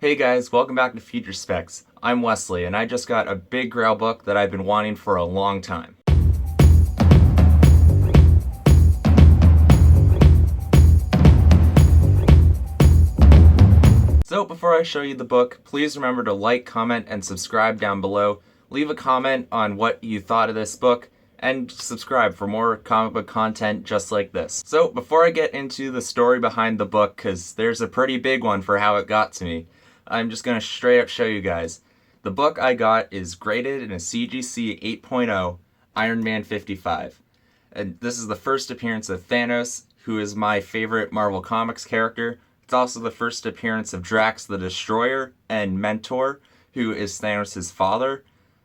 Hey guys, welcome back to Future Specs. I'm Wesley, and I just got a big Grail book that I've been wanting for a long time. So before I show you the book, please remember to like, comment, and subscribe down below. Leave a comment on what you thought of this book, and subscribe for more comic book content just like this. So before I get into the story behind the book, because there's a pretty big one for how it got to me, I'm just going to straight up show you guys. The book I got is graded in a CGC 8.0 Iron Man 55. And this is the first appearance of Thanos, who is my favorite Marvel Comics character. It's also the first appearance of Drax the Destroyer and Mentor, who is Thanos' father,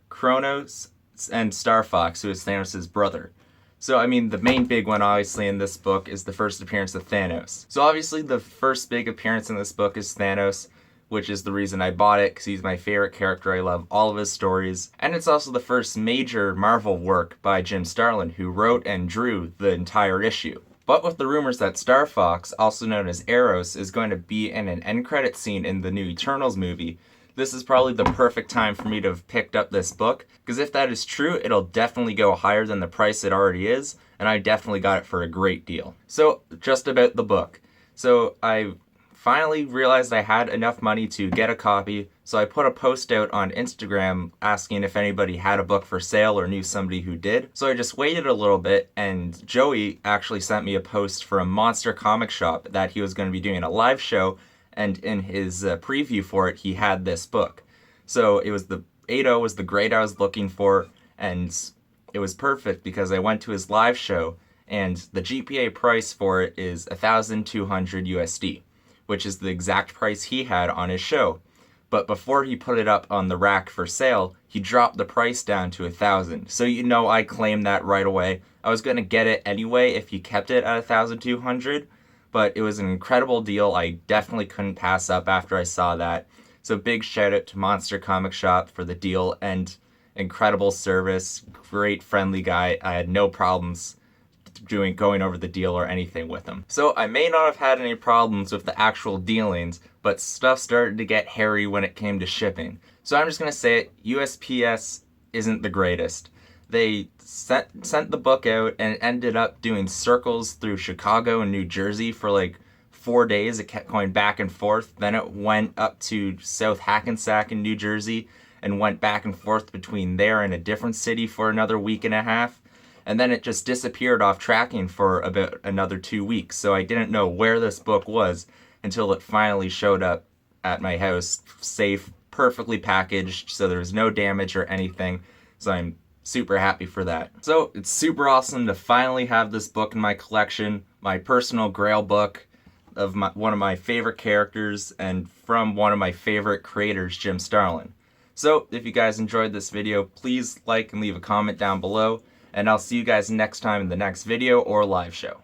Kronos, and Star Fox, who is Thanos' brother. So, I mean, the main big one, obviously, in this book is the first appearance of Thanos. So, obviously, the first big appearance in this book is Thanos, which is the reason I bought it, because he's my favorite character. I love all of his stories. And it's also the first major Marvel work by Jim Starlin, who wrote and drew the entire issue. But with the rumors that Star Fox, also known as Eros, is going to be in an end credit scene in the new Eternals movie, this is probably the perfect time for me to have picked up this book, because if that is true, it'll definitely go higher than the price it already is, and I definitely got it for a great deal. So, just about the book. So, I finally realized I had enough money to get a copy, so I put a post out on Instagram asking if anybody had a book for sale or knew somebody who did. So I just waited a little bit, and Joey actually sent me a post for a Monster comic shop that he was going to be doing a live show, and in his preview for it, he had this book. So it was the 8.0 was the grade I was looking for, and it was perfect because I went to his live show, and the GPA price for it is 1,200 USD. Which is the exact price he had on his show. But before he put it up on the rack for sale, he dropped the price down to 1,000. So you know I claimed that right away. I was going to get it anyway if he kept it at 1,200, but it was an incredible deal I definitely couldn't pass up after I saw that. So big shout out to Monster Comic Shop for the deal and incredible service, great friendly guy. I had no problems going over the deal or anything with him. So I may not have had any problems with the actual dealings, but stuff started to get hairy when it came to shipping. So I'm just going to say it, USPS isn't the greatest. They sent the book out and it ended up doing circles through Chicago and New Jersey for like 4 days. It kept going back and forth. Then it went up to South Hackensack in New Jersey and went back and forth between there and a different city for another week and a half. And then it just disappeared off tracking for about another 2 weeks. So I didn't know where this book was until it finally showed up at my house, safe, perfectly packaged, so there was no damage or anything. So I'm super happy for that. So it's super awesome to finally have this book in my collection, my personal Grail book of one of my favorite characters and from one of my favorite creators, Jim Starlin. So if you guys enjoyed this video, please like and leave a comment down below. And I'll see you guys next time in the next video or live show.